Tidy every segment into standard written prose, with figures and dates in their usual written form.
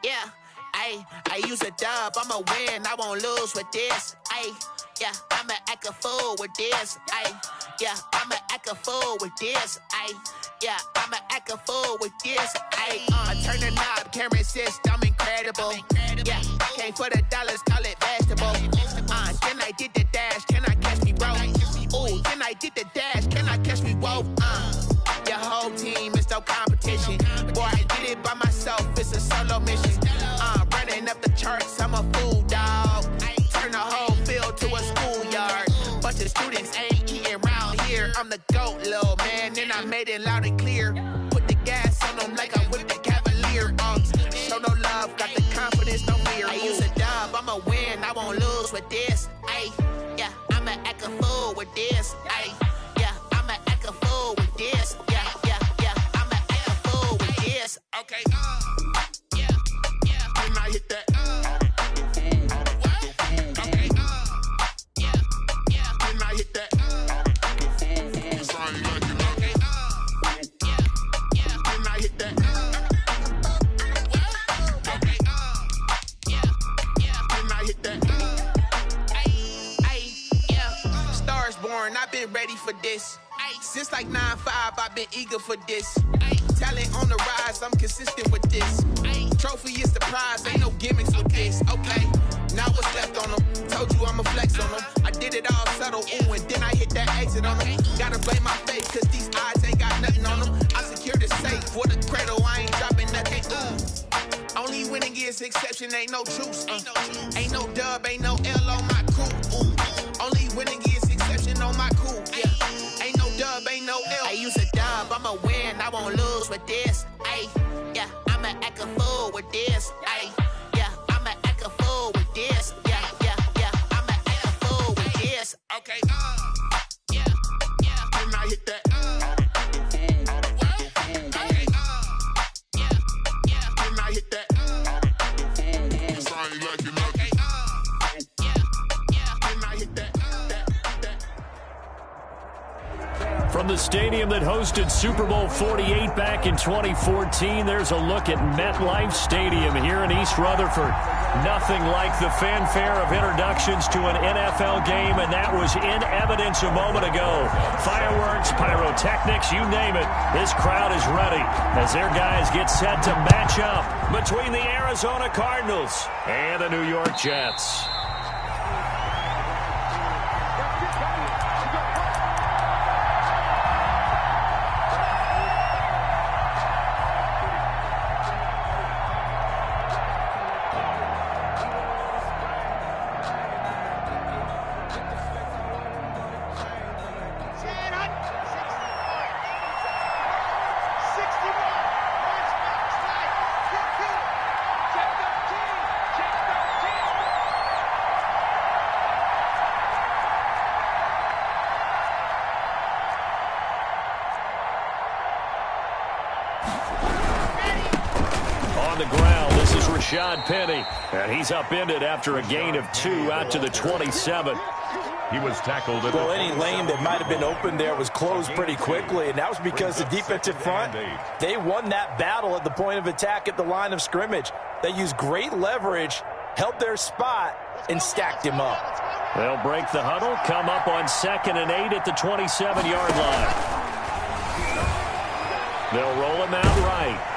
Yeah, I use a dub, I'ma win, I won't lose with this. Yeah, I'ma act a fool with this. Yeah, I'ma act a fool with this. Yeah, I'ma act a fool with this. I turn the knob, camera assist, I'm incredible. Yeah, came for the dollars, call it vegetable. Then I did the dash, can I catch me, bro? Ooh, then I did the dash, can I catch me, whoa? Your whole team is no competition. Boy, I did it by myself, it's a solo mission. Running up the charts, I'm a fool, dog. Turn the whole field to a schoolyard. Bunch of students ain't eating round here. I'm the GOAT, little man, and I made it loud and clear. Put the gas on them like I whipped the Cavalier. Show no love, got the confidence, no fear. I use a dub, I'ma win, I won't lose with this. Yeah, I'ma act a fool with this. Yeah, I'ma act a fool with this. Yeah, I'ma act a fool with this. Okay, yeah, when I hit that. I've been ready for this. Since like 9-5, I've been eager for this. Talent on the rise, I'm consistent with this. Trophy is the prize, ain't no gimmicks with this. Okay, now what's left on them? Told you I'ma flex on them. I did it all subtle, ooh, and then I hit that exit on them. Gotta blame my faith, cause these odds ain't got nothing on them. I secured the safe for the cradle, I ain't dropping nothing. Only winning is exception, ain't no truce. Ain't no dub, ain't no L on my crew. Only winning is exception on my cool. Yeah, ain't no dub, ain't no L. I use a dub, I'ma win, I won't lose with this. Yeah, I'ma act a fool with this. Yeah, I'ma act a fool with this. Yeah, I'ma act a fool with this. Okay, yeah, when I hit that. From the stadium that hosted Super Bowl 48 back in 2014, there's a look at MetLife Stadium here in East Rutherford. Nothing like the fanfare of introductions to an NFL game, and that was in evidence a moment ago. Fireworks, pyrotechnics, you name it. This crowd is ready as their guys get set to match up between the Arizona Cardinals and the New York Jets. Penny, and he's upended after a gain of 2 out to the 27. He was tackled. Well, any lane that might have been open there was closed pretty quickly, and that was because the defensive front, they won that battle at the point of attack at the line of scrimmage. They used great leverage, held their spot, and stacked him up. They'll break the huddle, come up on 2nd and 8 at the 27-yard line. They'll roll him out right.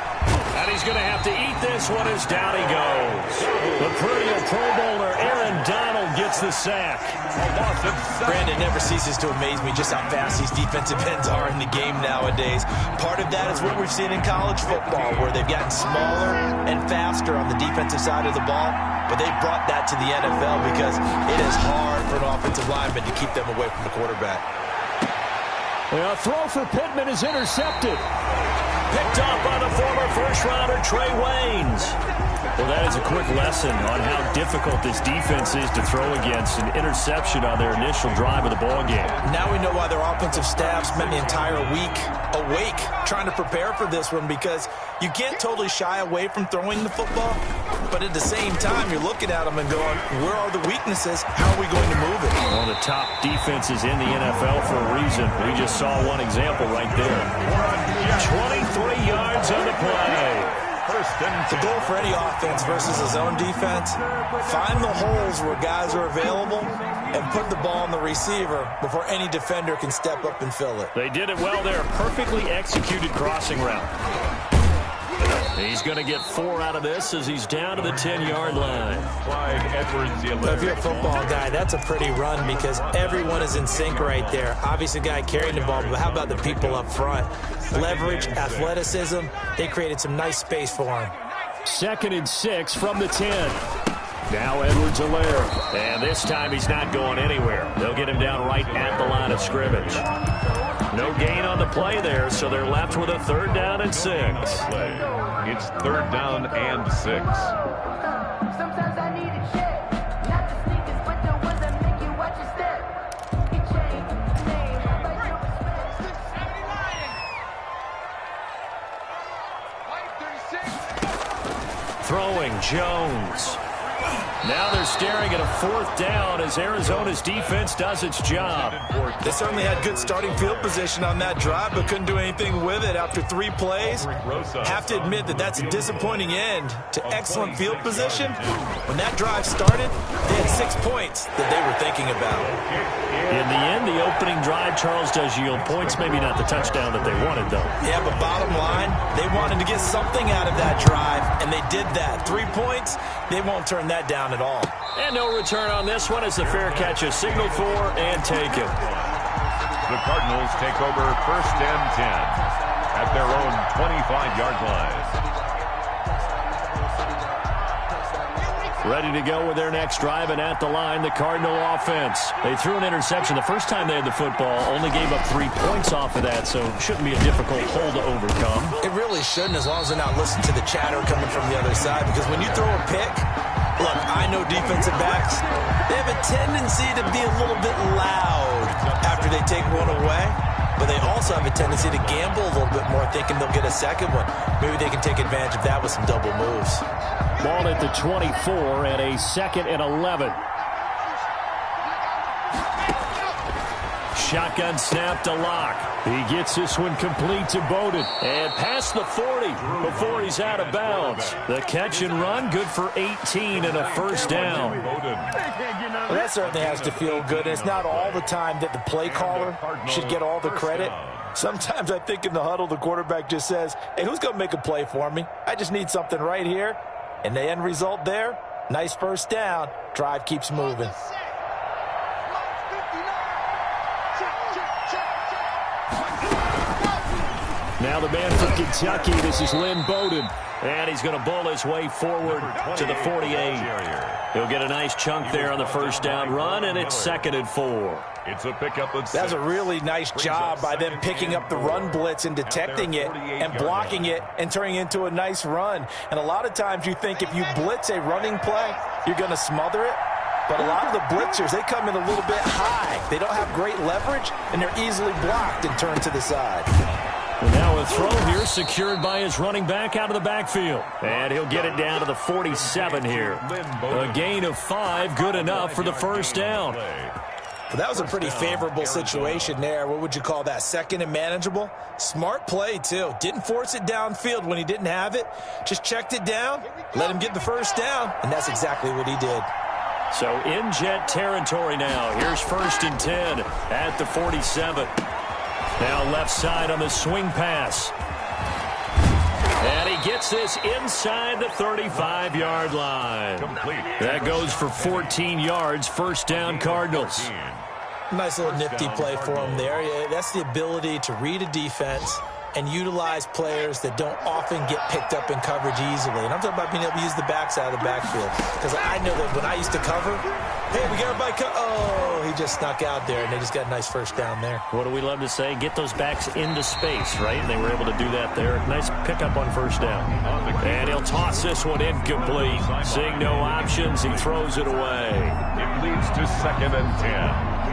And he's going to have to eat this one as down he goes. The perennial Pro Bowler Aaron Donald gets the sack. Brandon, never ceases to amaze me just how fast these defensive ends are in the game nowadays. Part of that is what we've seen in college football, where they've gotten smaller and faster on the defensive side of the ball. But they brought that to the NFL because it is hard for an offensive lineman to keep them away from the quarterback. A throw for Pittman is intercepted. Picked off by the former first-rounder Trey Waynes. Well, that is a quick lesson on how difficult this defense is to throw against. An interception on their initial drive of the ballgame. Now we know why their offensive staff spent the entire week awake trying to prepare for this one, because you can't totally shy away from throwing the football, but at the same time, you're looking at them and going, where are the weaknesses? How are we going to move it? One of the top defenses in the NFL for a reason. We just saw one example right there. 23 yards on the play. First and The 10. goal for any offense versus a zone defense, find the holes where guys are available and put the ball on the receiver before any defender can step up and fill it. They did it well there. Perfectly executed crossing route. He's going to get 4 out of this as he's down to the 10-yard line. Clyde Edwards-Helaire. If you're a football guy, that's a pretty run because everyone is in sync right there. Obviously, the guy carrying the ball, but how about the people up front? Leverage, athleticism, they created some nice space for him. 2nd and 6 from the 10. Now Edwards-Helaire. And this time he's not going anywhere. They'll get him down right at the line of scrimmage. No gain on the play there, so they're left with a 3rd down and 6. It's 3rd down and 6. Sometimes I need a check, not the sneakers, but the ones that make you watch your step. It changed the name, but your respect. Throwing Jones. Now they're staring at a 4th down as Arizona's defense does its job. They certainly had good starting field position on that drive, but couldn't do anything with it after 3 plays. Have to admit that that's a disappointing end to excellent field position. When that drive started, they had 6 points that they were thinking about. In the end, the opening drive, Charles, does yield points. Maybe not the touchdown that they wanted, though. Yeah, but bottom line, they wanted to get something out of that drive, and they did that. 3 points, they won't turn that down at all. And no return on this one as the fair catch is signaled for and taken. The Cardinals take over 1st and 10 at their own 25-yard line. Ready to go with their next drive, and at the line, the Cardinal offense. They threw an interception the first time they had the football, only gave up 3 points off of that, so it shouldn't be a difficult hole to overcome. It really shouldn't, as long as they're not listening to the chatter coming from the other side, because when you throw a pick, look, I know defensive backs, they have a tendency to be a little bit loud after they take one away, but they also have a tendency to gamble a little bit more, thinking they'll get a second one. Maybe they can take advantage of that with some double moves. Ball at the 24 and a 2nd and 11. Shotgun snap to Locke. He gets this one complete to Bowden. And past the 40 before he's out of bounds. The catch and run, good for 18 and a 1st down. Well, that certainly has to feel good. And it's not all the time that the play caller should get all the credit. Sometimes I think in the huddle, the quarterback just says, hey, who's going to make a play for me? I just need something right here. And the end result there, nice 1st down. Drive keeps moving. Now the man from Kentucky, this is Lynn Bowden. And he's going to bowl his way forward to the 48. He'll get a nice chunk there on the 1st down run, and it's 2nd and 4. It's a pickup of 6. That's a really nice job by them picking up the run blitz and detecting it and blocking it and turning it into a nice run. And a lot of times you think if you blitz a running play, you're going to smother it. But a lot of the blitzers, they come in a little bit high. They don't have great leverage, and they're easily blocked and turned to the side. And now a throw here secured by his running back out of the backfield. And he'll get it down to the 47 here. A gain of 5, good enough for the 1st down. Well, that was a pretty favorable situation there. What would you call that? 2nd and manageable? Smart play, too. Didn't force it downfield when he didn't have it. Just checked it down, let him get the 1st down, and that's exactly what he did. So in jet territory now. Here's 1st and 10 at the 47. Now left side on the swing pass. And he gets this inside the 35-yard line. Complete. That goes for 14 yards, 1st down Cardinals. Nice little nifty play for him there. Yeah, that's the ability to read a defense and utilize players that don't often get picked up in coverage easily. And I'm talking about being able to use the backside of the backfield. Because I know that when I used to cover, hey, we got everybody oh, he just snuck out there, and they just got a nice 1st down there. What do we love to say? Get those backs into space, right? And they were able to do that there. Nice pickup on 1st down. And he'll toss this one incomplete. Seeing no options, he throws it away. It leads to 2nd and 10.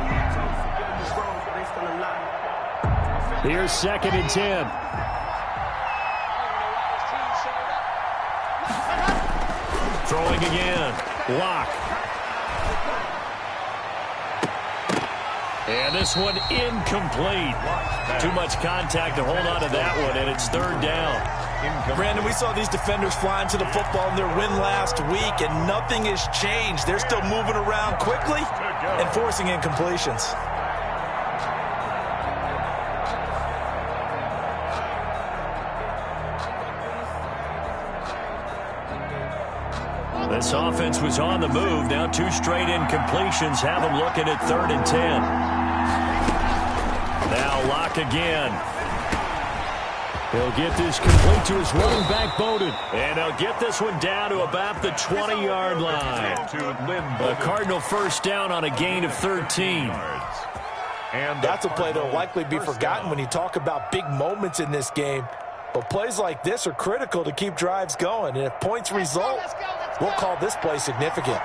Here's 2nd and 10. Throwing again. Locke. And this one incomplete. Too much contact to hold on to that one, and it's 3rd down. Brandon, we saw these defenders flying to the football in their win last week, and nothing has changed. They're still moving around quickly and forcing incompletions. This offense was on the move. Now 2 straight incompletions have them looking at 3rd and 10. Now Locke again. He'll get this complete to his running back, Bowden. And he'll get this one down to about the 20-yard line. A Cardinal first down on a gain of 13. And that's a play that will likely be forgotten when you talk about big moments in this game. But plays like this are critical to keep drives going. And if points result, we'll call this play significant.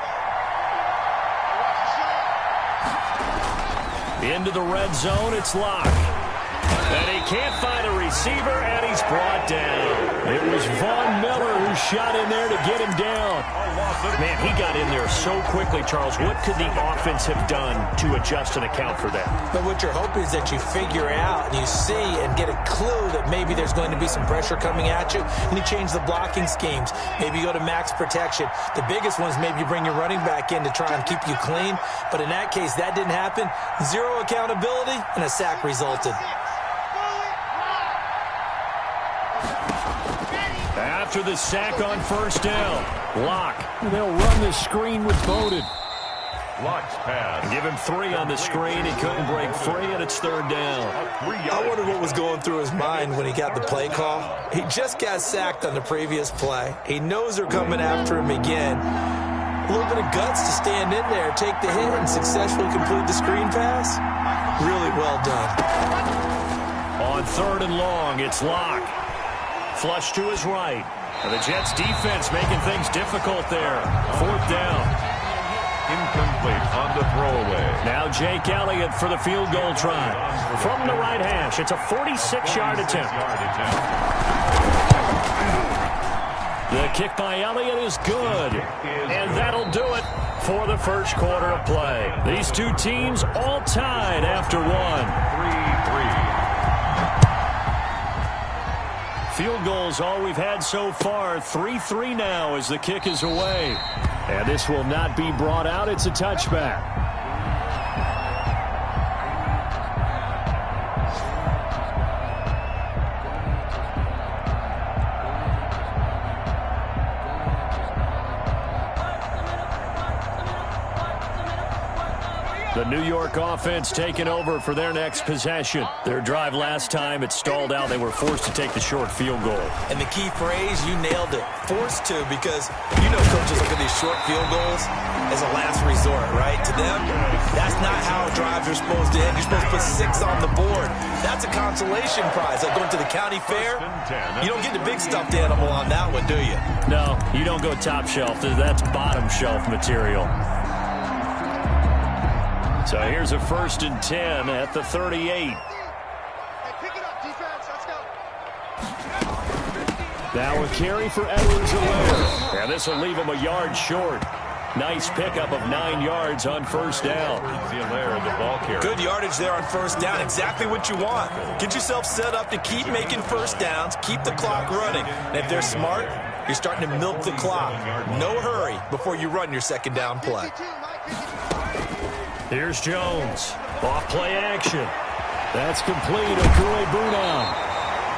Into the red zone, it's Locke. And he can't find a receiver, and he's brought down. It was Von Miller who shot in there to get him down. Man, he got in there so quickly, Charles. What could the offense have done to adjust and account for that? But what you're hoping is that you figure out and you see and get a clue that maybe there's going to be some pressure coming at you, and you change the blocking schemes. Maybe you go to max protection. The biggest one is maybe you bring your running back in to try and keep you clean. But in that case, that didn't happen. 0 accountability, and a sack resulted. After the sack on first down, Locke. They'll run the screen with Bowden. Locke's pass. Give him 3 on the screen. He couldn't break free, and it's 3rd down. I wonder what was going through his mind when he got the play call. He just got sacked on the previous play. He knows they're coming after him again. A little bit of guts to stand in there, take the hit, and successfully complete the screen pass. Really well done. On 3rd and long, it's Locke. Flush to his right. And the Jets defense making things difficult there. 4th down. Incomplete on the throwaway. Now Jake Elliott for the field goal try. From the right hash, it's a 46-yard attempt. The kick by Elliott is good. And that'll do it for the first quarter of play. These two teams all tied after 1. 3-3. Field goals all we've had so far. 3-3 now as the kick is away. And this will not be brought out. It's a touchback. The New York offense taking over for their next possession. Their drive last time, it stalled out. They were forced to take the short field goal. And the key phrase, you nailed it, forced to, because you know coaches look at these short field goals as a last resort, right? To them, that's not how drives are supposed to end. You're supposed to put 6 on the board. That's a consolation prize. Like going to the county fair, you don't get the big stuffed animal on that one, do you? No, you don't go top shelf. That's bottom shelf material. So here's a 1st and 10 at the 38. Now a carry for Edwards-Helaire. And this will leave him a yard short. Nice pickup of 9 yards on first down. The ball carrier. Good yardage there on first down. Exactly what you want. Get yourself set up to keep making first downs. Keep the clock running. And if they're smart, you're starting to milk the clock. No hurry before you run your second down play. Here's Jones. Off play action. That's complete. Okue-Bunam.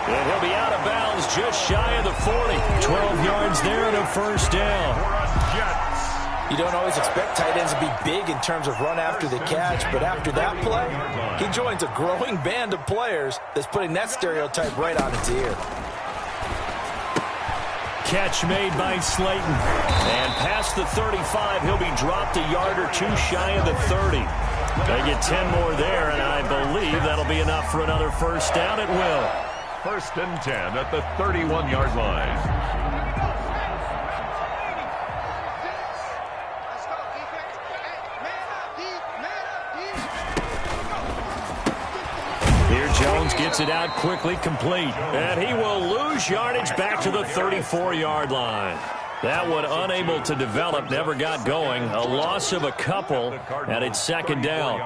And he'll be out of bounds just shy of the 40. 12 yards there and a first down. You don't always expect tight ends to be big in terms of run after the catch, but after that play, he joins a growing band of players that's putting that stereotype right on its ear. Catch made by Slayton. And past the 35, he'll be dropped a yard or 2 shy of the 30. They get 10 more there, and I believe that'll be enough for another first down. It will. 1st and 10 at the 31-yard line. Jones gets it out quickly, complete. And he will lose yardage back to the 34-yard line. That one unable to develop, never got going. A loss of a couple, and it's 2nd down.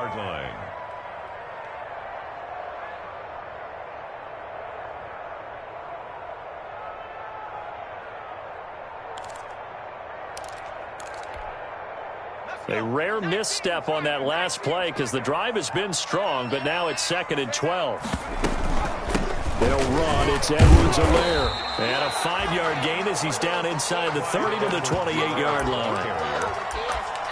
A rare misstep on that last play because the drive has been strong, but now it's 2nd and 12. They'll run. It's Edwards-Helaire. And a 5-yard gain as he's down inside the 30 to the 28-yard line.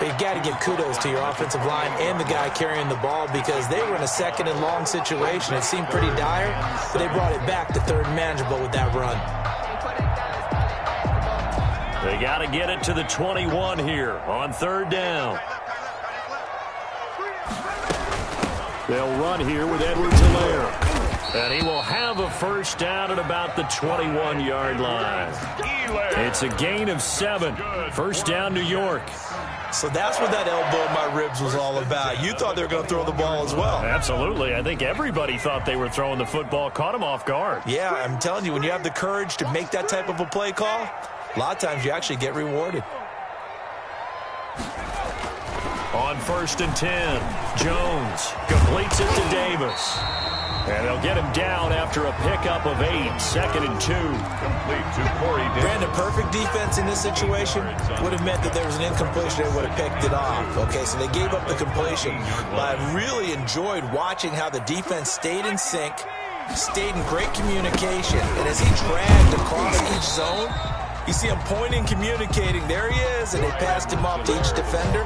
You've got to give kudos to your offensive line and the guy carrying the ball because they were in a 2nd and long situation. It seemed pretty dire, but they brought it back to 3rd and manageable with that run. They got to get it to the 21 here on 3rd down. They'll run here with Edwards-Helaire. And he will have a 1st down at about the 21-yard line. It's a gain of 7. 1st down, New York. So that's what that elbow in my ribs was all about. You thought they were going to throw the ball as well. Absolutely. I think everybody thought they were throwing the football. Caught him off guard. Yeah, I'm telling you, when you have the courage to make that type of a play call, a lot of times you actually get rewarded. On 1st and 10, Jones completes it to Davis. And they'll get him down after a pickup of 8, 2nd and 2. Complete to Corey Davis. Brandon, perfect defense in this situation would have meant that there was an incompletion. They would have picked it off. Okay, so they gave up the completion. But I really enjoyed watching how the defense stayed in sync, stayed in great communication. And as he dragged across each zone, you see him pointing, communicating. There he is, and they passed him off to each defender.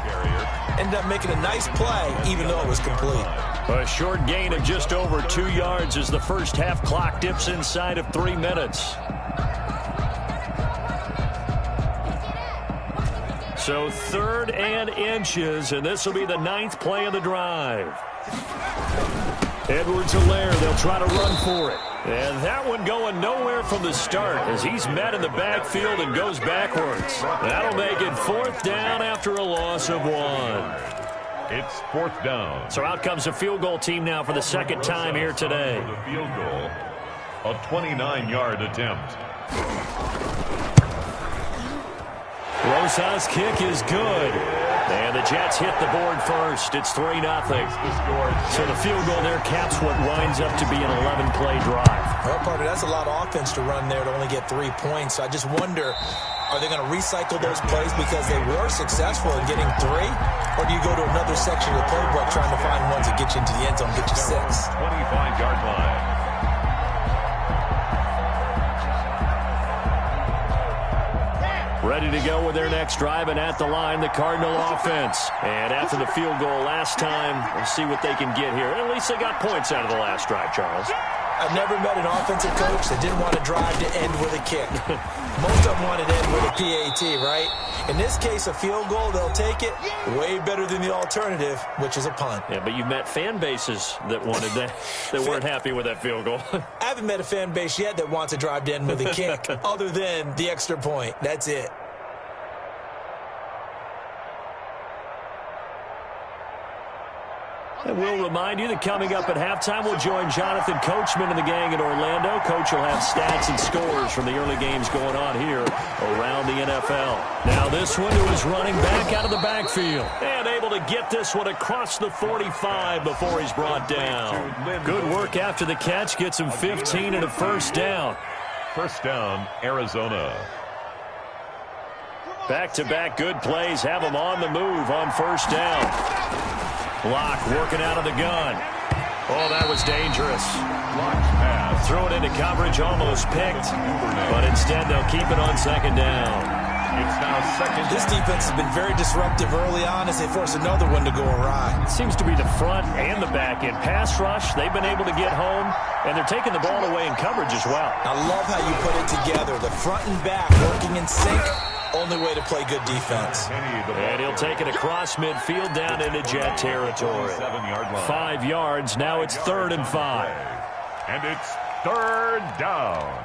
Ended up making a nice play, even though it was complete. A short gain of just over 2 yards as the first half clock dips inside of 3 minutes. So 3rd and inches, and this will be the 9th play of the drive. Edwards-Helaire, they'll try to run for it. And that one going nowhere from the start as he's met in the backfield and goes backwards. That'll make it 4th down after a loss of 1. It's 4th down. So out comes a field goal team now for the 2nd time here today. The field goal, a 29-yard attempt. Rosas' kick is good. And the Jets hit the board first. It's 3-0. So the field goal there caps what winds up to be an 11-play drive. Well, partner, that's a lot of offense to run there to only get 3 points. So I just wonder, are they going to recycle those plays because they were successful in getting 3? Or do you go to another section of the playbook trying to find ones that get you into the end zone, get you 6? 25-yard line. Ready to go with their next drive, and at the line, the Cardinal offense. And after the field goal last time, we'll see what they can get here. At least they got points out of the last drive, Charles. I've never met an offensive coach that didn't want to drive to end with a kick. Most of them wanted to end with a PAT, right? In this case, a field goal, they'll take it. Way better than the alternative, which is a punt. Yeah, but you've met fan bases that wanted that, that weren't happy with that field goal. I haven't met a fan base yet that wants to drive to end with a kick, other than the extra point. That's it. And we'll remind you that coming up at halftime, we'll join Jonathan Coachman and the gang in Orlando. Coach will have stats and scores from the early games going on here around the NFL. Now this one who is running back out of the backfield and able to get this one across the 45 before he's brought down. Good work after the catch. Gets him 15 and a 1st down. 1st down, Arizona. Back-to-back good plays have him on the move on 1st down. Block working out of the gun. Oh, that was dangerous. Threw it into coverage, almost picked. But instead, they'll keep it on 2nd down. It's now 2nd. This defense has been very disruptive early on as they force another one to go awry. It seems to be the front and the back end. Pass rush, they've been able to get home, and they're taking the ball away in coverage as well. I love how you put it together. The front and back working in sync. Only way to play good defense. And he'll take it across midfield down into Jet territory. 5 yards. Now it's 3rd and 5. And it's 3rd down.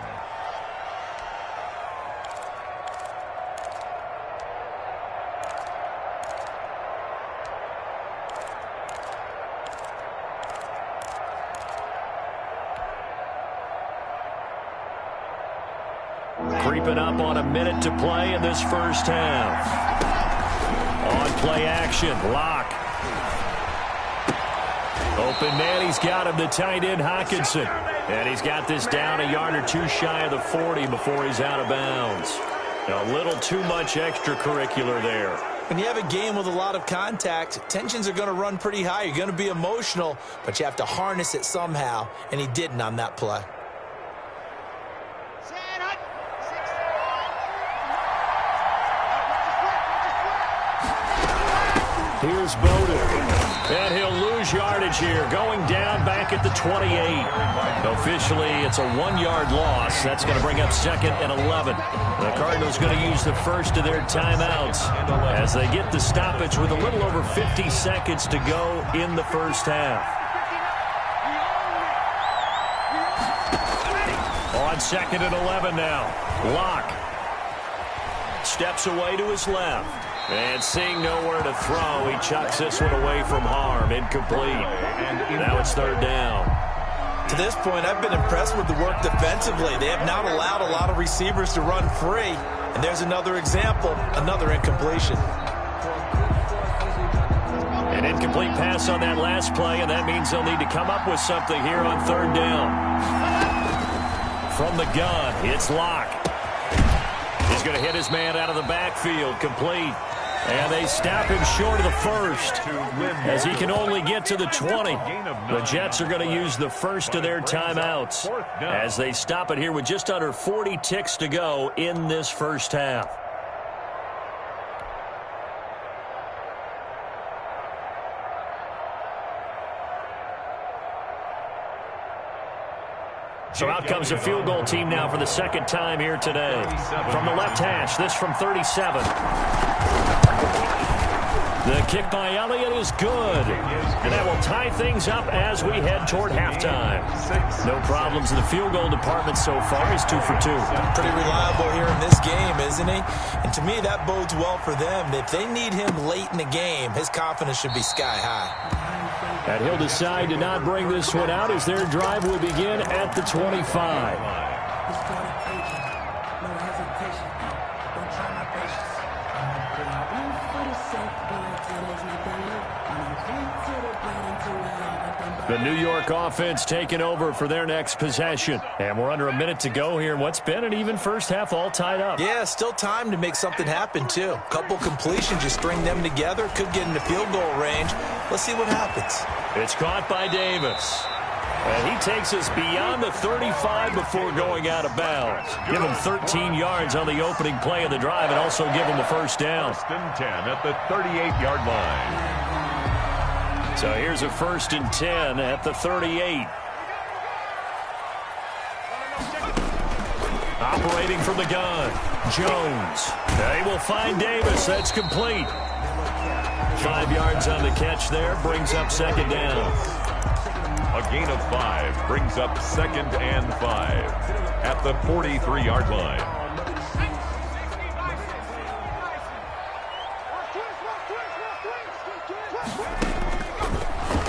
Creeping up on a minute to play in this first half. On play action, Locke. Open man, he's got him, the tight end, Hockenson. And he's got this down a yard or two shy of the 40 before he's out of bounds. A little too much extracurricular there. When you have a game with a lot of contact, tensions are going to run pretty high. You're going to be emotional, but you have to harness it somehow, and he didn't on that play. Here's Bowden, and he'll lose yardage here, going down back at the 28. Officially, it's a 1-yard loss. That's going to bring up second and 11. The Cardinals going to use the first of their timeouts as they get the stoppage with a little over 50 seconds to go in the first half. On second and 11 now, Locke steps away to his left. And seeing nowhere to throw, he chucks this one away from harm. Incomplete. Now it's third down. To this point, I've been impressed with the work defensively. They have not allowed a lot of receivers to run free. And there's another example, another incompletion. An incomplete pass on that last play, and that means they'll need to come up with something here on third down. From the gun, it's Locke. He's going to hit his man out of the backfield, complete. And they stop him short of the first as he can only get to the 20. The Jets are going to use the first of their timeouts as they stop it here with just under 40 ticks to go in this first half. So out comes the field goal team now for the second time here today. From the left hash, this from 37. The kick by Elliott is good. And that will tie things up as we head toward halftime. No problems in the field goal department so far. He's 2 for 2. Pretty reliable here in this game, isn't he? And to me, that bodes well for them. If they need him late in the game, his confidence should be sky high. And he'll decide to not bring this one out as their drive will begin at the 25. The New York offense taking over for their next possession. And we're under a minute to go here. What's been an even first half all tied up. Yeah, still time to make something happen, too. Couple completions, you string them together, could get into field goal range. Let's see what happens. It's caught by Davis. And he takes us beyond the 35 before going out of bounds. Give him 13 yards on the opening play of the drive and also give him a first down. First and 10 at the 38-yard line. So here's a 1st and 10 at the 38. Operating from the gun, Jones. They will find Davis. That's complete. 5 yards on the catch there. Brings up second down. A gain of 5 brings up 2nd and 5 at the 43-yard line.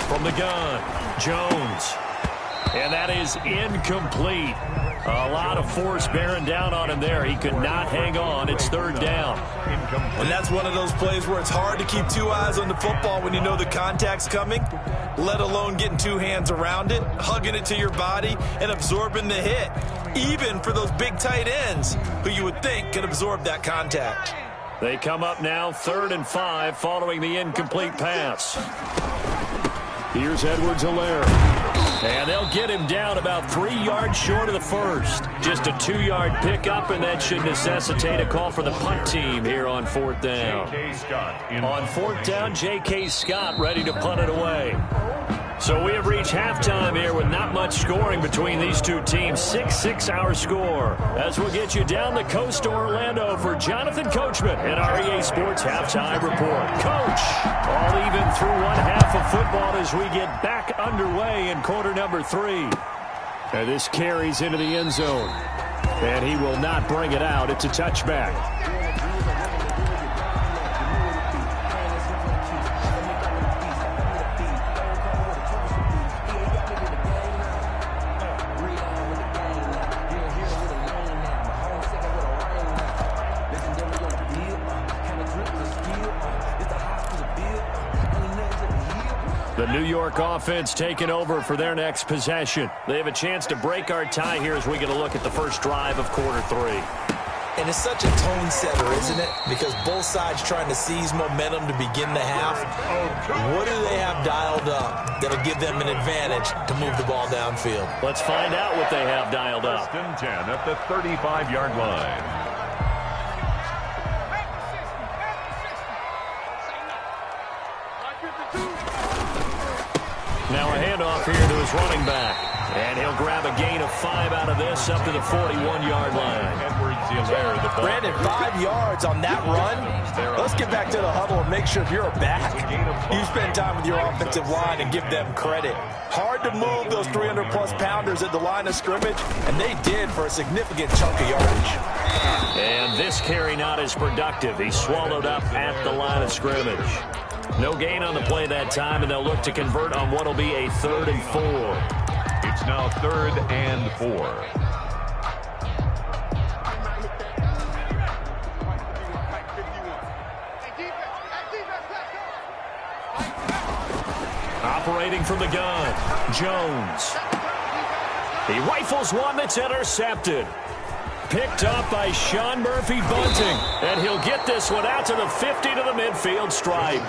From the gun, Jones. And that is incomplete. A lot of force bearing down on him there. He could not hang on. It's third down. And that's one of those plays where it's hard to keep 2 eyes on the football when you know the contact's coming, let alone getting 2 hands around it, hugging it to your body, and absorbing the hit, even for those big tight ends who you would think could absorb that contact. They come up now 3rd and 5 following the incomplete pass. Here's Edwards-Helaire. And they'll get him down about 3 yards short of the first. Just a 2-yard pickup, and that should necessitate a call for the punt team here on 4th down. On 4th down, J.K. Scott ready to punt it away. So we have reached halftime here with not much scoring between these two teams. 6-6 our score. As we'll get you down the coast to Orlando for Jonathan Coachman at our EA Sports Halftime Report. Coach, all even through one half of football as we get back underway in quarter number 3. And this carries into the end zone. And he will not bring it out. It's a touchback. The New York offense taking over for their next possession. They have a chance to break our tie here as we get a look at the first drive of quarter 3. And it's such a tone setter, isn't it? Because both sides trying to seize momentum to begin the half. What do they have dialed up that'll give them an advantage to move the ball downfield? Let's find out what they have dialed up. First and 10 at the 35-yard line. Now a handoff here to his running back. And he'll grab a gain of 5 out of this up to the 41-yard line. Brandon, 5 yards on that run. Let's get back to the huddle and make sure if you're a back, you spend time with your offensive line and give them credit. Hard to move those 300-plus pounders at the line of scrimmage, and they did for a significant chunk of yardage. And this carry not as productive. He swallowed up at the line of scrimmage. No gain on the play that time, and they'll look to convert on what will be a 3rd and 4. It's now 3rd and 4. Operating from the gun, Jones. He rifles one that's intercepted. Picked up by Sean Murphy Bunting. And he'll get this one out to the 50 to the midfield stripe.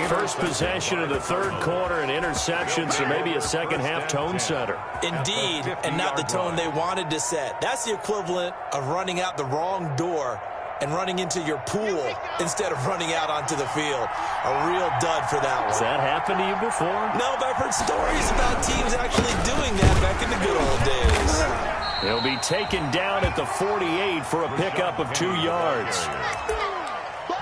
First possession of the 3rd quarter, an interception, so maybe a second-half tone setter. Indeed, and not the tone they wanted to set. That's the equivalent of running out the wrong door and running into your pool instead of running out onto the field. A real dud for that one. Has that happened to you before? No, but I've heard stories about teams actually doing that back in the good old days. He'll be taken down at the 48 for a pickup of 2 yards.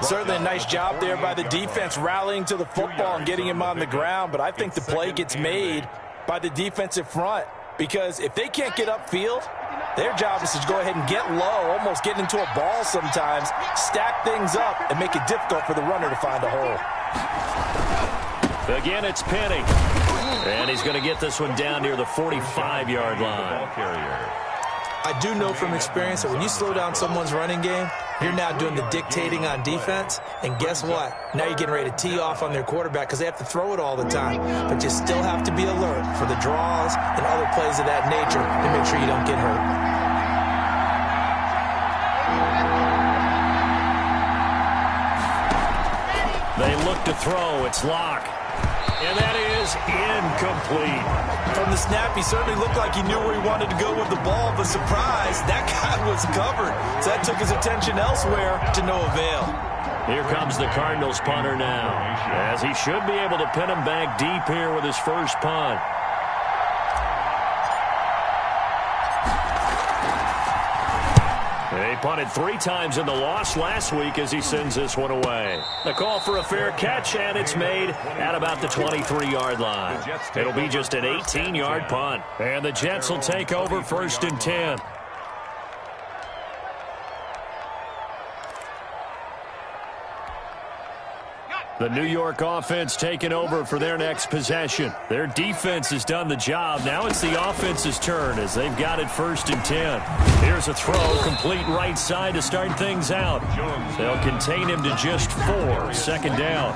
Certainly a nice job there by the defense rallying to the football and getting him on the ground, but I think the play gets made by the defensive front because if they can't get upfield, their job is to go ahead and get low, almost get into a ball sometimes, stack things up, and make it difficult for the runner to find a hole. Again, it's Penny. And he's going to get this one down near the 45-yard line. I do know from experience that when you slow down someone's running game, you're now doing the dictating on defense. And guess what? Now you're getting ready to tee off on their quarterback because they have to throw it all the time. But you still have to be alert for the draws and other plays of that nature to make sure you don't get hurt. They look to throw. It's Locke. And that is incomplete. From the snap, he certainly looked like he knew where he wanted to go with the ball, but surprise, that guy was covered. So that took his attention elsewhere to no avail. Here comes the Cardinals punter now, as he should be able to pin him back deep here with his first punt. They punted 3 times in the loss last week as he sends this one away. The call for a fair catch, and it's made at about the 23-yard line. It'll be just an 18-yard punt. And the Jets will take over 1st and 10. The New York offense taking over for their next possession. Their defense has done the job. Now it's the offense's turn as they've got it 1st and 10. Here's a throw, complete right side to start things out. They'll contain him to just 4, 2nd down.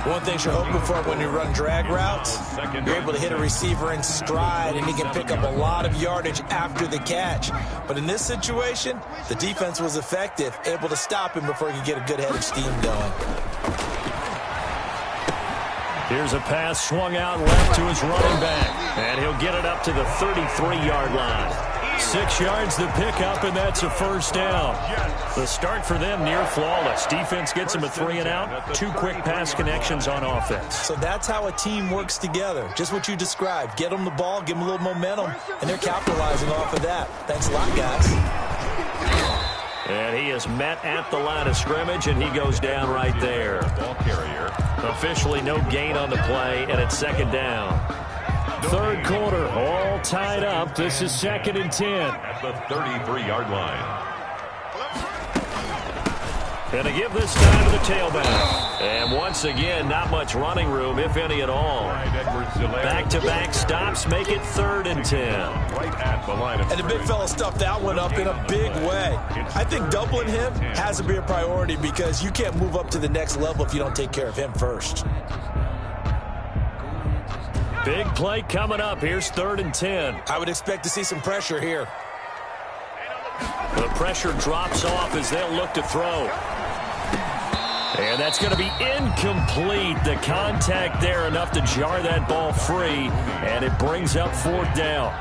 One thing you're hoping for when you run drag routes, you're able to hit a receiver in stride and he can pick up a lot of yardage after the catch. But in this situation, the defense was effective, able to stop him before he could get a good head of steam going. Here's a pass swung out left to his running back. And he'll get it up to the 33-yard line. 6 yards the pickup, and that's a 1st down. The start for them near flawless. Defense gets them a 3 and out. 2 quick pass connections on offense. So that's how a team works together. Just what you described. Get them the ball, give them a little momentum, and they're capitalizing off of that. Thanks a lot, guys. And he is met at the line of scrimmage, and he goes down right there. Ball carrier. Officially no gain on the play, and it's 2nd down. 3rd quarter, all tied up. This is 2nd and 10. At the 33-yard line. And to give this time to the tailback. And once again, not much running room, if any at all. Back-to-back stops make it 3rd and 10. Right at the line of And the big fella stuffed that one up in a big way. I think doubling him has to be a priority because you can't move up to the next level if you don't take care of him first. Big play coming up. Here's 3rd and 10. I would expect to see some pressure here. The pressure drops off as they'll look to throw. And that's going to be incomplete. The contact there enough to jar that ball free, and it brings up 4th down.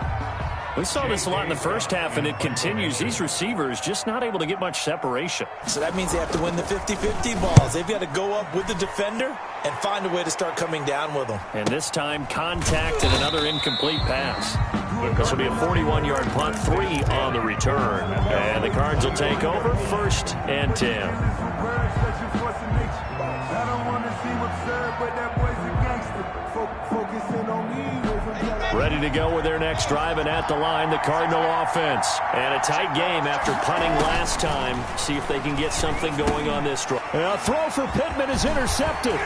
We saw this a lot in the first half, and it continues. These receivers just not able to get much separation. So that means they have to win the 50-50 balls. They've got to go up with the defender and find a way to start coming down with them. And this time, contact and another incomplete pass. This will be a 41-yard punt, 3 on the return. And the Cards will take over, 1st and 10. Ready to go with their next drive, and at the line, the Cardinal offense. And a tight game after punting last time. See if they can get something going on this drive. A throw for Pittman is intercepted.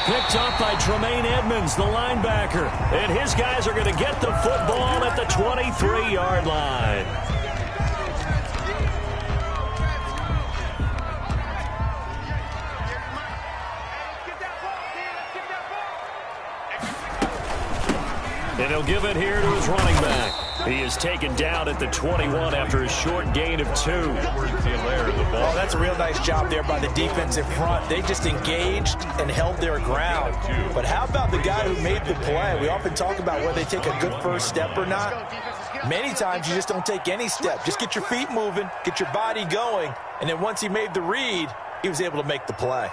Picked up by Tremaine Edmonds, the linebacker. And his guys are going to get the football at the 23-yard line. And he'll give it here to his running back. He is taken down at the 21 after a short gain of 2. Oh, that's a real nice job there by the defensive front. They just engaged and held their ground. But how about the guy who made the play? We often talk about whether they take a good first step or not. Many times you just don't take any step. Just get your feet moving, get your body going, and then once he made the read, he was able to make the play.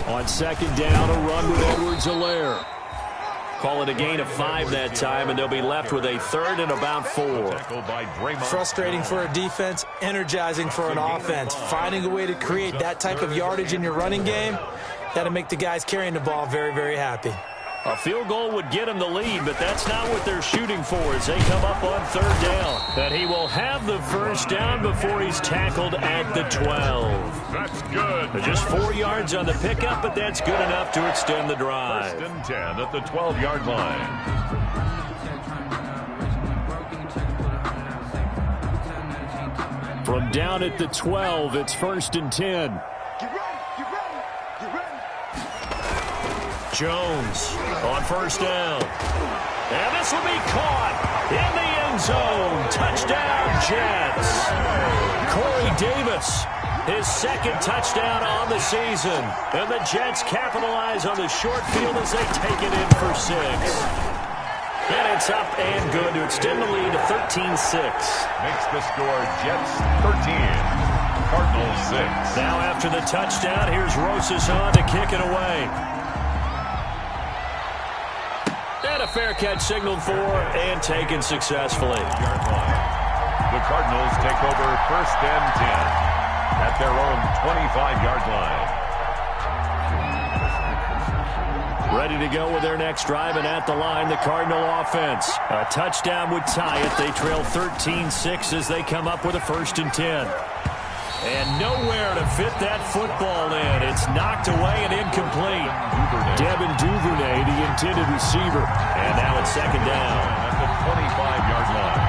On 2nd down, a run with Edwards-Helaire. Call it a gain of 5 that time, and they'll be left with a 3rd and about 4. Frustrating for a defense, energizing for an offense. Finding a way to create that type of yardage in your running game, that'll make the guys carrying the ball very, very happy. A field goal would get them the lead, but that's not what they're shooting for as they come up on 3rd down. And he will have the 1st down before he's tackled at the 12. That's good. Just 4 yards on the pickup, but that's good enough to extend the drive. 1st and 10 at the 12-yard line. From down at the 12, it's 1st and 10. Jones on 1st down. And this will be caught in the end zone. Touchdown, Jets. Corey Davis, his 2nd touchdown on the season. And the Jets capitalize on the short field as they take it in for 6. And it's up and good to extend the lead to 13-6. Makes the score Jets 13, Cardinals 6. Now after the touchdown, here's Rosas on to kick it away. And a fair catch signaled for and taken successfully. The Cardinals take over 1st and 10 at their own 25-yard line. Ready to go with their next drive, and at the line, the Cardinal offense. A touchdown would tie it. They trail 13-6 as they come up with a 1st and 10. And nowhere to fit that football in. It's knocked away and incomplete. Devin Duvernay, the intended receiver. And now it's 2nd down. At the 25-yard line.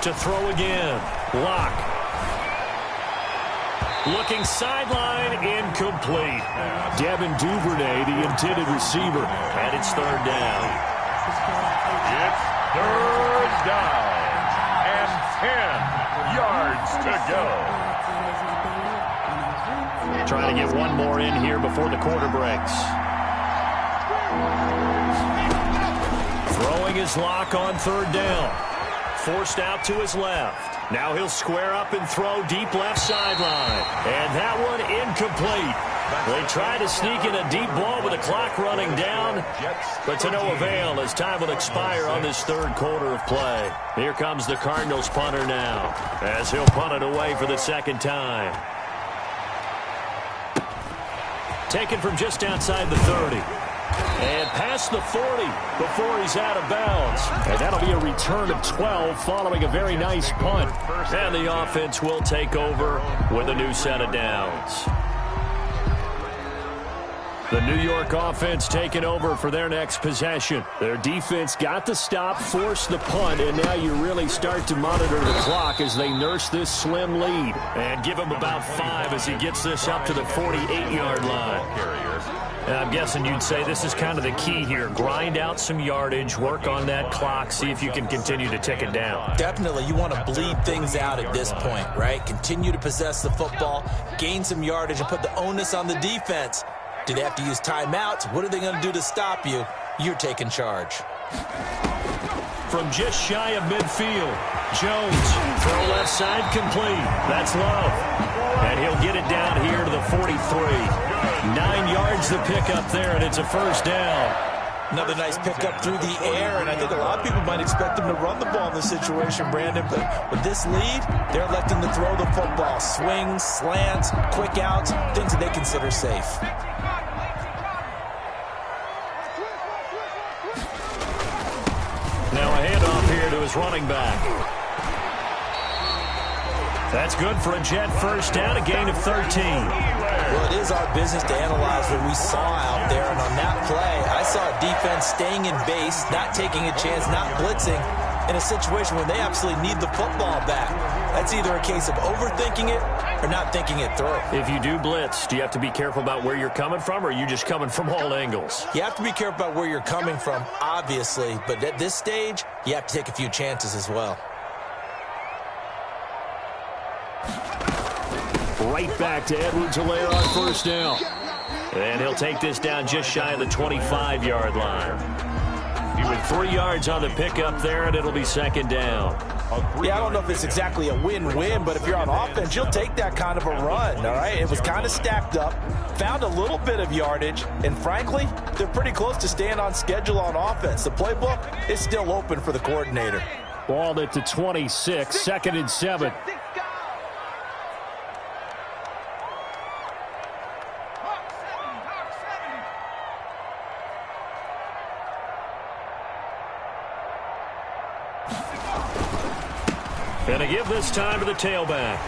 To throw again. Lock. Looking sideline, incomplete. Devin Duvernay, the intended receiver, and it's 3rd down. It's 3rd down and 10 yards to go. Trying to get one more in here before the quarter breaks. Throwing his Lock on 3rd down. Forced out to his left. Now he'll square up and throw deep left sideline. And that one incomplete. They try to sneak in a deep ball with the clock running down, but to no avail as time will expire on this 3rd quarter of play. Here comes the Cardinals punter now as he'll punt it away for the 2nd time. Taken from just outside the 30. And past the 40 before he's out of bounds. And that'll be a return of 12 following a very nice punt. And the offense will take over with a new set of downs. The New York offense taking over for their next possession. Their defense got the stop, forced the punt, and now you really start to monitor the clock as they nurse this slim lead. And give him about 5 as he gets this up to the 48-yard line. And I'm guessing you'd say this is kind of the key here. Grind out some yardage, work on that clock, see if you can continue to tick it down. Definitely, you want to bleed things out at this point, right? Continue to possess the football, gain some yardage, and put the onus on the defense. Do they have to use timeouts? What are they going to do to stop you? You're taking charge. From just shy of midfield, Jones, throw left side complete. That's Love. And he'll get it down here to the 43. 9 yards the pickup there, and it's a first down. Another nice pickup through the air, and I think a lot of people might expect them to run the ball in this situation, Brandon, but with this lead, they're electing to throw the football. Swings, slants, quick outs, things that they consider safe. Now a handoff here to his running back. That's good for a Jet first down, a gain of 13. Well, it is our business to analyze what we saw out there, and on that play, I saw a defense staying in base, not taking a chance, not blitzing, in a situation where they absolutely need the football back. That's either a case of overthinking it or not thinking it through. If you do blitz, do you have to be careful about where you're coming from, or are you just coming from all angles? You have to be careful about where you're coming from, obviously, but at this stage, you have to take a few chances as well. Right back to Edwards-Helaire on first down. And he'll take this down just shy of the 25-yard line. He with 3 yards on the pickup there, and it'll be second down. Yeah, I don't know if it's exactly a win-win, but if you're on offense, you'll take that kind of a run, all right? It was kind of stacked up, found a little bit of yardage, and frankly, they're pretty close to staying on schedule on offense. The playbook is still open for the coordinator. Balled at the 26, 2nd and 7. And they give this time to the tailback.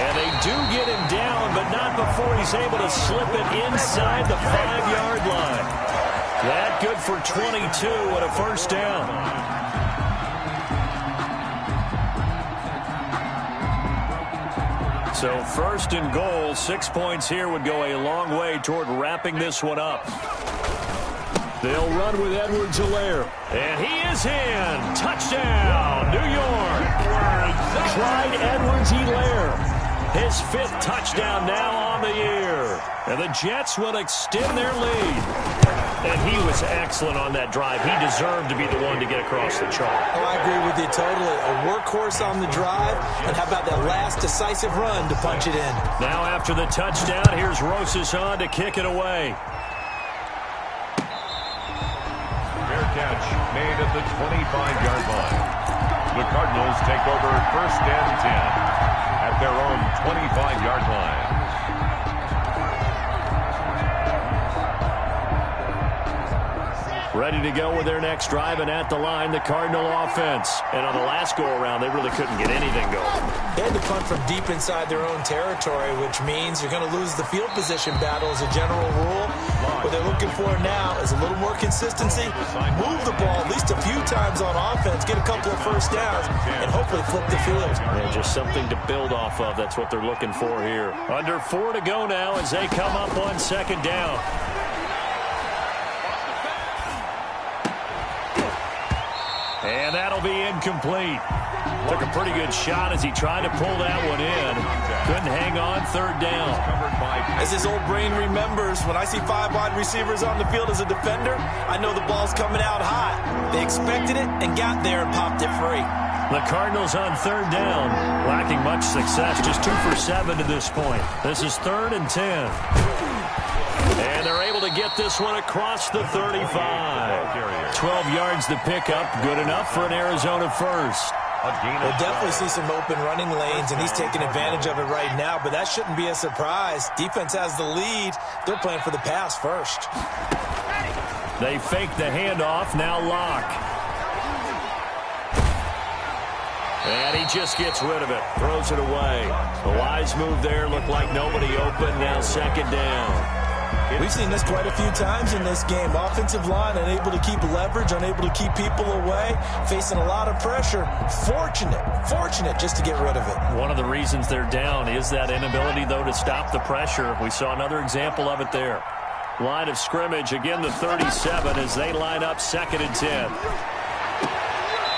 And they do get him down, but not before he's able to slip it inside the 5-yard line. That good for 22 and a first down. So 1st and goal, 6 points here would go a long way toward wrapping this one up. They'll run with Edwards-Helaire. And he is in. Touchdown, New York. Clyde Edwards-Helaire. His 5th touchdown now on the year. And the Jets will extend their lead. And he was excellent on that drive. He deserved to be the one to get across the chalk. Oh, I agree with you totally. A workhorse on the drive. And how about that last decisive run to punch it in? Now after the touchdown, here's Rosas on to kick it away. Catch made at the 25-yard line. The Cardinals take over 1st and 10 at their own 25-yard line. Ready to go with their next drive, and at the line, the Cardinal offense. And on the last go-around, they really couldn't get anything going. They had to punt from deep inside their own territory, which means you're going to lose the field position battle as a general rule. What they're looking for now is a little more consistency, move the ball at least a few times on offense, get a couple of first downs, and hopefully flip the field. Yeah, just something to build off of. That's what they're looking for here. Under 4 to go now as they come up on 2nd down. And that'll be incomplete. Took a pretty good shot as he tried to pull that one in. Couldn't hang on 3rd down. As his old brain remembers, when I see 5 wide receivers on the field as a defender, I know the ball's coming out hot. They expected it and got there and popped it free. The Cardinals on 3rd down, lacking much success, just 2 for 7 to this point. This is 3rd and 10. And they're able to get this one across the 35. 12 yards to pick up, good enough for an Arizona first. We'll definitely see some open running lanes, and he's taking advantage of it right now, but that shouldn't be a surprise. Defense has the lead. They're playing for the pass first. They fake the handoff, now Locke. And he just gets rid of it, throws it away. A wise move there, looked like nobody open, now 2nd down. We've seen this quite a few times in this game. Offensive line unable to keep leverage, unable to keep people away, facing a lot of pressure. Fortunate just to get rid of it. One of the reasons they're down is that inability, though, to stop the pressure. We saw another example of it there. Line of scrimmage, again the 37 as they line up 2nd and 10.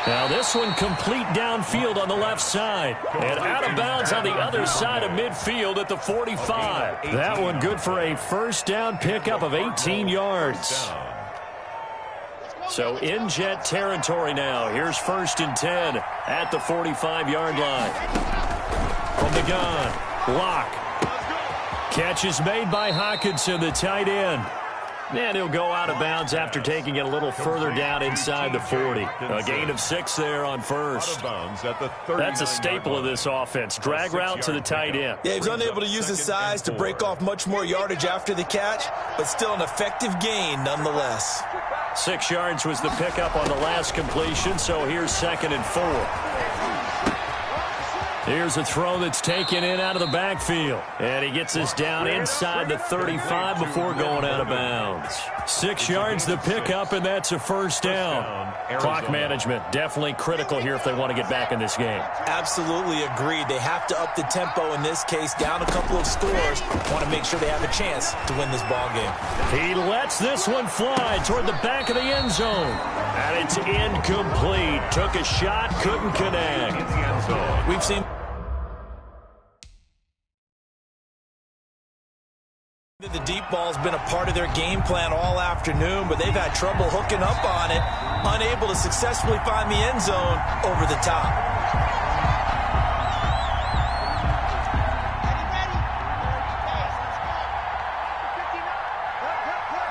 Now this one complete downfield on the left side. And out of bounds on the other side of midfield at the 45. That one good for a first down pickup of 18 yards. So in Jet territory now. Here's 1st and 10 at the 45-yard line. From the gun, Locke. Catch is made by Hawkinson, the tight end. And he'll go out of bounds after taking it a little further down inside the 40. A gain of 6 there on first. That's a staple of this offense. Drag route to the tight end. Yeah, he's unable to use his size to break off much more yardage after the catch, but still an effective gain nonetheless. 6 yards was the pickup on the last completion, so here's 2nd and 4. Here's a throw that's taken in out of the backfield. And he gets this down inside the 35 before going out of bounds. 6 yards the pickup, and that's a first down. Clock management definitely critical here if they want to get back in this game. Absolutely agreed. They have to up the tempo in this case, down a couple of scores. Want to make sure they have a chance to win this ball game. He lets this one fly toward the back of the end zone. And it's incomplete. Took a shot, couldn't connect. We've seen the deep ball's been a part of their game plan all afternoon, but they've had trouble hooking up on it, unable to successfully find the end zone over the top.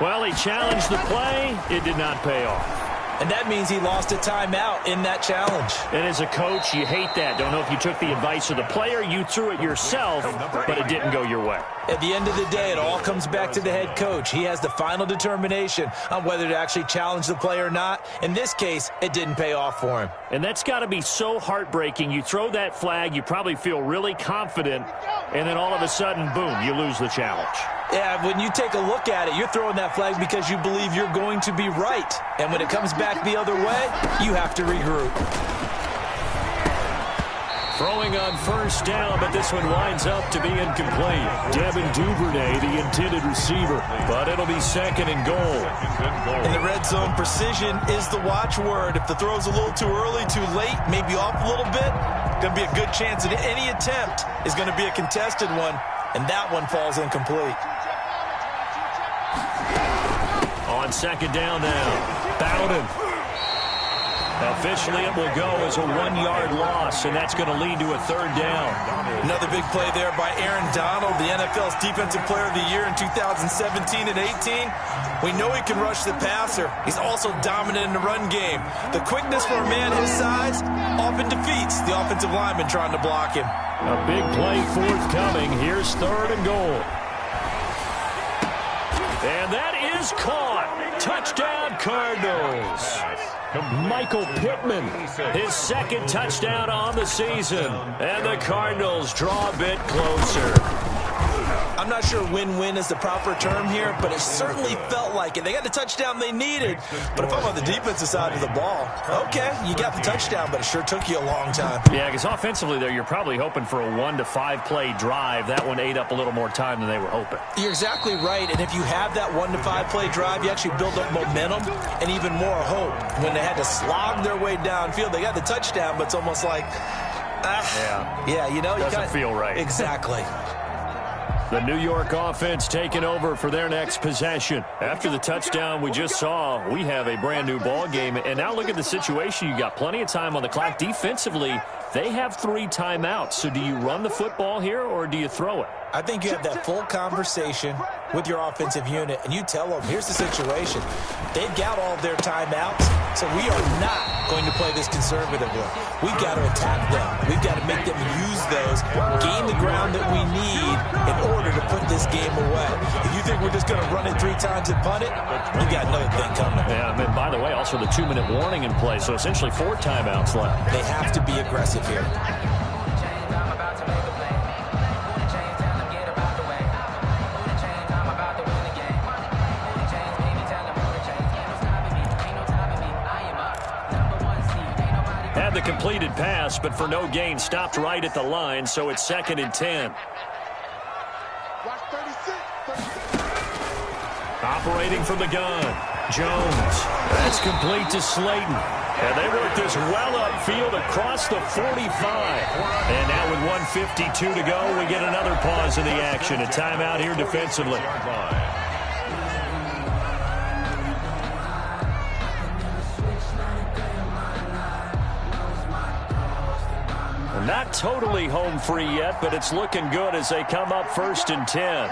Well, he challenged the play. It did not pay off. And that means he lost a timeout in that challenge. And as a coach, you hate that. Don't know if you took the advice of the player, you threw it yourself, but it didn't go your way. At the end of the day, it all comes back to the head coach. He has the final determination on whether to actually challenge the play or not. In this case, it didn't pay off for him. And that's got to be so heartbreaking. You throw that flag, you probably feel really confident, and then all of a sudden, boom, you lose the challenge. Yeah, when you take a look at it, you're throwing that flag because you believe you're going to be right. And when it comes back the other way, you have to regroup. Throwing on first down, but this one winds up to be incomplete. Devin Duvernay, the intended receiver, but it'll be 2nd and goal. In the red zone, precision is the watchword. If the throw's a little too early, too late, maybe off a little bit, going to be a good chance that any attempt is going to be a contested one, and that one falls incomplete. On 2nd down now, Bowden. Officially, it will go as a 1-yard loss, and that's going to lead to a 3rd down. Another big play there by Aaron Donald, the NFL's Defensive Player of the Year in 2017 and 18. We know he can rush the passer. He's also dominant in the run game. The quickness for a man his size often defeats the offensive lineman trying to block him. A big play forthcoming. Here's 3rd and goal. And that is caught. Touchdown, Cardinals. Michael Pittman, his 2nd touchdown on the season. And the Cardinals draw a bit closer. I'm not sure win-win is the proper term here, but it certainly felt like it. They got the touchdown they needed. But if I'm on the defensive side of the ball, okay, you got the touchdown, but it sure took you a long time. Yeah, because offensively there, you're probably hoping for a 1 to 5 play drive. That one ate up a little more time than they were hoping. You're exactly right, and if you have that 1 to 5 play drive, you actually build up momentum and even more hope. When they had to slog their way downfield, they got the touchdown, but it's almost like, yeah, you know, doesn't feel right. Exactly. The New York offense taking over for their next possession. After the touchdown we just saw, we have a brand new ball game. And now look at the situation. You got plenty of time on the clock. Defensively, they have 3 timeouts. So do you run the football here or do you throw it? I think you have that full conversation with your offensive unit, and you tell them, here's the situation. They've got all their timeouts, so we are not going to play this conservatively. We've got to attack them. We've got to make them use those, gain the ground that we need in order to put this game away. If you think we're just going to run it 3 times and punt it, we've got another thing coming. Yeah, and by the way, also the 2-minute warning in play, so essentially 4 timeouts left. They have to be aggressive here. Had the completed pass, but for no gain, stopped right at the line, so it's 2nd and 10. Operating from the gun, Jones. That's complete to Slayton. And they work this well upfield across the 45. And now with 1:52 to go, we get another pause in the action. A timeout here defensively. Not totally home free yet, but it's looking good as they come up 1st and 10.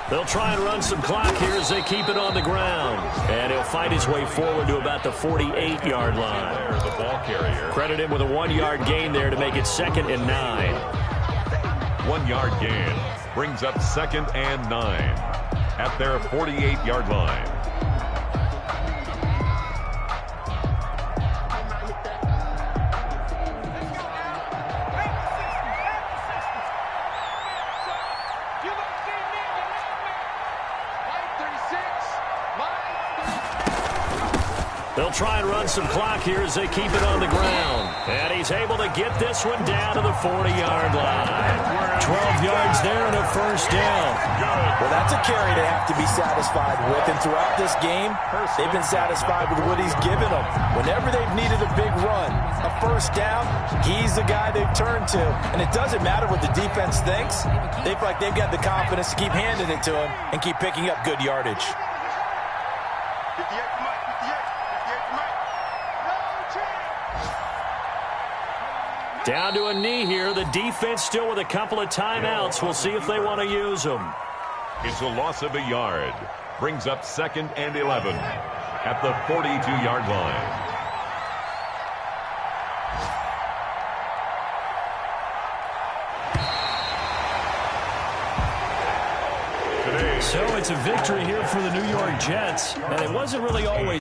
They'll try and run some clock here as they keep it on the ground. And he'll fight his way forward to about the 48-yard line. There's the ball carrier. Credit him with a 1-yard gain there to make it 2nd and 9. 1-yard gain brings up 2nd and 9 at their 48-yard line. They'll try and run some clock here as they keep it on the ground. And he's able to get this one down to the 40-yard line. 12 yards there and a 1st down. Well, that's a carry they have to be satisfied with. And throughout this game, they've been satisfied with what he's given them. Whenever they've needed a big run, a 1st down, he's the guy they've turned to. And it doesn't matter what the defense thinks. They feel like they've got the confidence to keep handing it to him and keep picking up good yardage. Down to a knee here. The defense still with a couple of timeouts. We'll see if they want to use them. It's a loss of a yard. Brings up 2nd and 11 at the 42-yard line. So it's a victory here for the New York Jets, and it wasn't really always